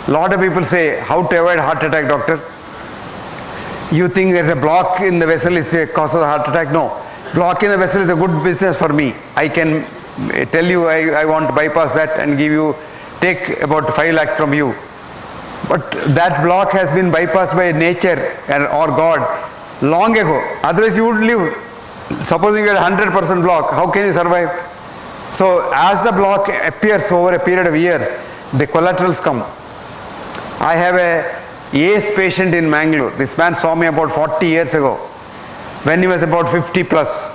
Lot of people say, how to avoid heart attack, doctor? You think there's a block in the vessel is a cause of the heart attack? No. Block in the vessel is a good business for me. I can tell you I want to bypass that and take about 5 lakhs from you. But that block has been bypassed by nature or God long ago. Otherwise you would live. Supposing you had 100% block, how can you survive? So as the block appears over a period of years, the collaterals come. I have a ACE patient in Mangalore. This man saw me about 40 years ago when he was about 50 plus.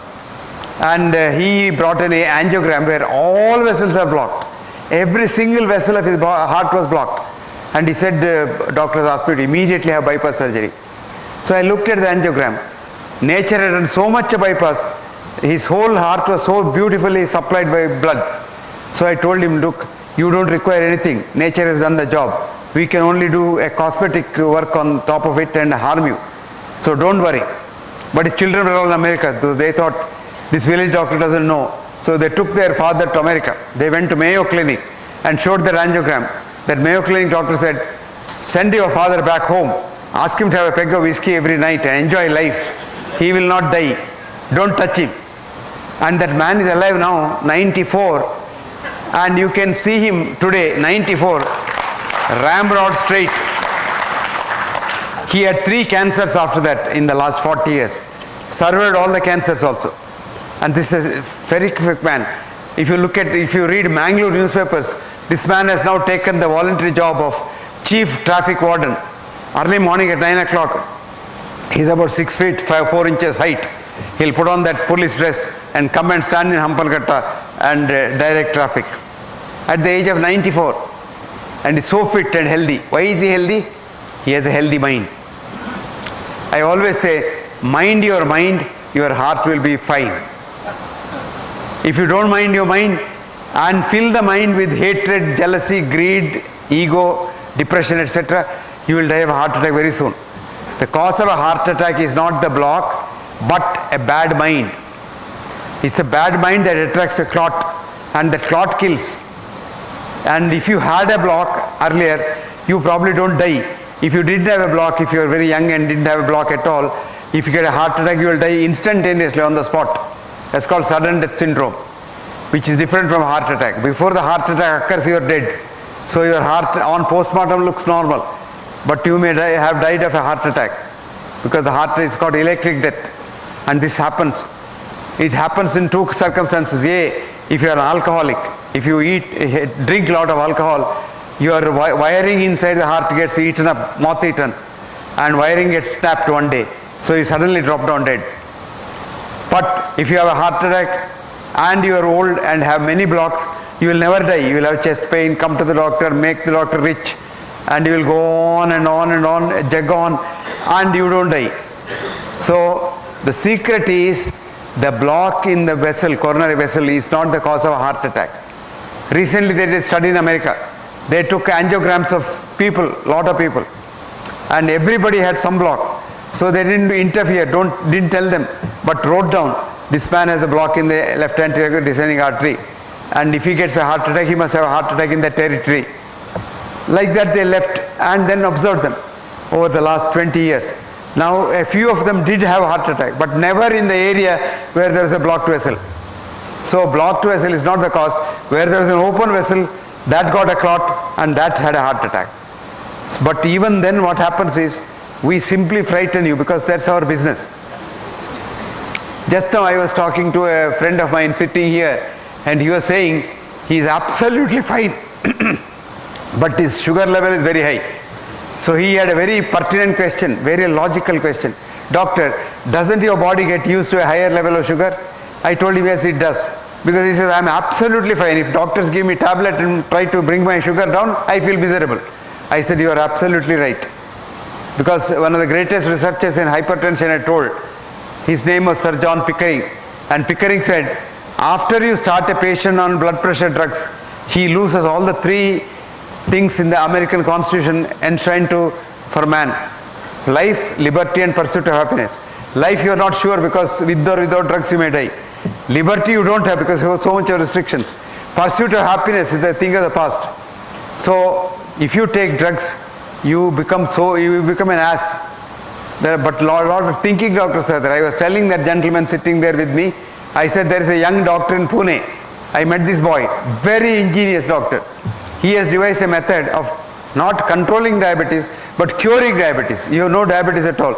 And he brought an angiogram where all vessels are blocked. Every single vessel of his heart was blocked. And he said, doctors asked me to immediately have bypass surgery. So I looked at the angiogram. Nature had done so much a bypass. His whole heart was so beautifully supplied by blood. So I told him, look, you don't require anything. Nature has done the job. We can only do a cosmetic work on top of it and harm you. So don't worry. But his children were all in America. So they thought, this village doctor doesn't know. So they took their father to America. They went to Mayo Clinic and showed their angiogram. That Mayo Clinic doctor said, send your father back home. Ask him to have a peg of whiskey every night and enjoy life. He will not die. Don't touch him. And that man is alive now, 94. And you can see him today, 94, ramrod straight. He had 3 cancers after that in the last 40 years. Survived all the cancers also. And this is a very quick man. If you read Mangalore newspapers, this man has now taken the voluntary job of chief traffic warden. Early morning at 9 o'clock, he's about 6 feet 4 inches height. He'll put on that police dress and come and stand in Hampalkatta and direct traffic. At the age of 94. And he's so fit and healthy. Why is he healthy? He has a healthy mind. I always say, mind your mind, your heart will be fine. If you don't mind your mind and fill the mind with hatred, jealousy, greed, ego, depression, etc., you will die of a heart attack very soon. The cause of a heart attack is not the block, but a bad mind. It's a bad mind that attracts a clot, and that clot kills. And if you had a block earlier, you probably don't die. If you didn't have a block, if you are very young and didn't have a block at all, if you get a heart attack, you will die instantaneously on the spot. That's called sudden death syndrome, which is different from heart attack. Before the heart attack occurs, you are dead. So your heart on postmortem looks normal, but you may have died of a heart attack, because the heart is called electric death. And this happens. It happens in 2 circumstances. A, if you are an alcoholic, if you drink a lot of alcohol, your wiring inside the heart gets eaten up, moth eaten, and wiring gets snapped one day. So you suddenly drop down dead. But if you have a heart attack and you are old and have many blocks, you will never die. You will have chest pain, come to the doctor, make the doctor rich, and you will go on and on and on, jug on, and you don't die. So the secret is the block in the vessel, coronary vessel, is not the cause of a heart attack. Recently they did a study in America. They took angiograms of people, lot of people, and everybody had some block. So they didn't interfere, didn't tell them, but wrote down, this man has a block in the left anterior descending artery, and if he gets a heart attack, he must have a heart attack in that territory. Like that they left and then observed them over the last 20 years. Now a few of them did have a heart attack, but never in the area where there is a blocked vessel. So blocked vessel is not the cause. Where there is an open vessel, that got a clot and that had a heart attack. But even then what happens is, we simply frighten you, because that's our business. Just now I was talking to a friend of mine sitting here, and he was saying he is absolutely fine, but his sugar level is very high. So he had a very pertinent question, very logical question. Doctor, doesn't your body get used to a higher level of sugar? I told him, yes, it does. Because he says, I'm absolutely fine. If doctors give me tablet and try to bring my sugar down, I feel miserable. I said, you are absolutely right. Because one of the greatest researchers in hypertension I told, his name was Sir John Pickering. And Pickering said, after you start a patient on blood pressure drugs, he loses all the 3 things in the American Constitution enshrined for man: life, liberty, and pursuit of happiness. Life you are not sure, because with or without drugs you may die. Liberty you don't have because you have so much of restrictions. Pursuit of happiness is the thing of the past. So If you take drugs, you become an ass. But lot of thinking doctors are there. I was telling that gentleman sitting there with me, I said there is a young doctor in Pune. I met this boy, very ingenious doctor. He has devised a method of not controlling diabetes, but curing diabetes. You have no diabetes at all.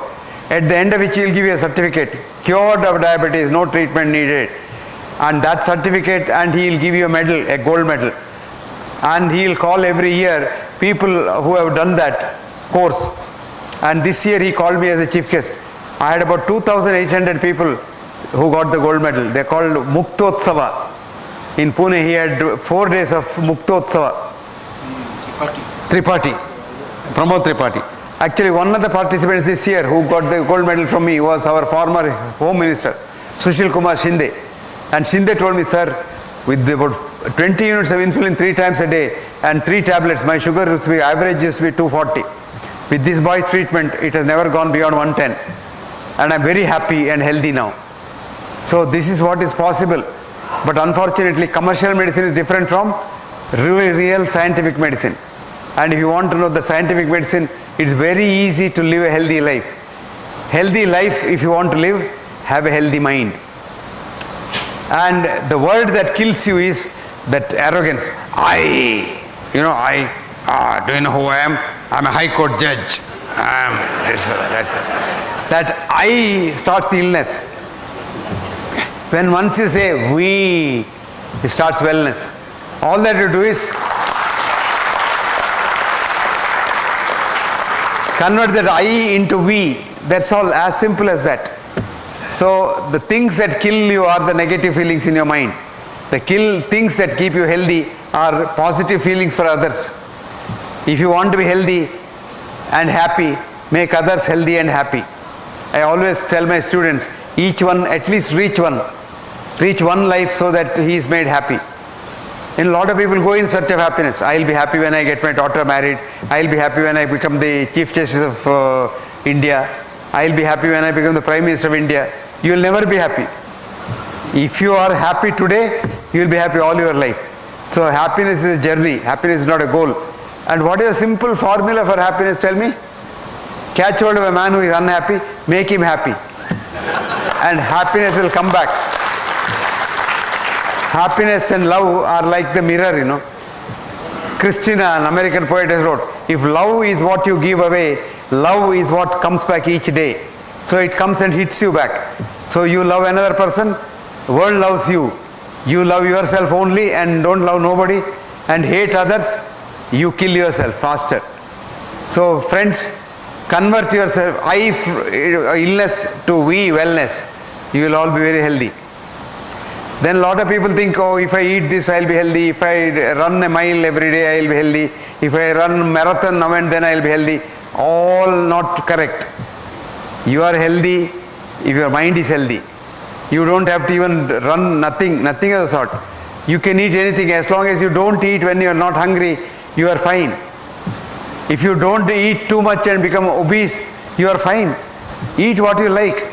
At the end of which he will give you a certificate, cured of diabetes, no treatment needed. And that certificate, and he will give you a medal, a gold medal. And he will call every year people who have done that course. And this year he called me as a chief guest. I had about 2,800 people who got the gold medal. They called Muktotsava. In Pune he had 4 days of Muktotsava. Tripathi. Pramod Tripathi. Actually, one of the participants this year who got the gold medal from me was our former Home Minister, Sushil Kumar Shinde. And Shinde told me, sir, with about 20 units of insulin 3 times a day and 3 tablets, my sugar used to be, average used to be 240. With this boy's treatment, it has never gone beyond 110. And I'm very happy and healthy now. So this is what is possible. But unfortunately, commercial medicine is different from real scientific medicine. And if you want to know the scientific medicine, it's very easy to live a healthy life. Healthy life, if you want to live, have a healthy mind. And the word that kills you is that arrogance. Do you know who I am? I'm a high court judge. I'm this, that I starts the illness. When once you say we, it starts wellness. All that you do is convert that I into we. That's all, as simple as that. So the things that kill you are the negative feelings in your mind. The things that keep you healthy are positive feelings for others. If you want to be healthy and happy, make others healthy and happy. I always tell my students, each one, at least reach one life so that he is made happy. And a lot of people go in search of happiness. I'll be happy when I get my daughter married. I'll be happy when I become the Chief Justice of India. I'll be happy when I become the Prime Minister of India. You will never be happy. If you are happy today, you will be happy all your life. So happiness is a journey. Happiness is not a goal. And what is a simple formula for happiness? Tell me. Catch hold of a man who is unhappy, make him happy. And happiness will come back. Happiness and love are like the mirror, you know. Christina, an American poet, has wrote, if love is what you give away, love is what comes back each day. So it comes and hits you back. So you love another person, the world loves you. You love yourself only and don't love nobody and hate others, you kill yourself faster. So friends, convert yourself, illness to we, wellness. You will all be very healthy. Then a lot of people think, oh, if I eat this, I'll be healthy. If I run a mile every day, I'll be healthy. If I run marathon now and then, I'll be healthy. All not correct. You are healthy if your mind is healthy. You don't have to even run nothing of the sort. You can eat anything as long as you don't eat when you are not hungry, you are fine. If you don't eat too much and become obese, you are fine. Eat what you like.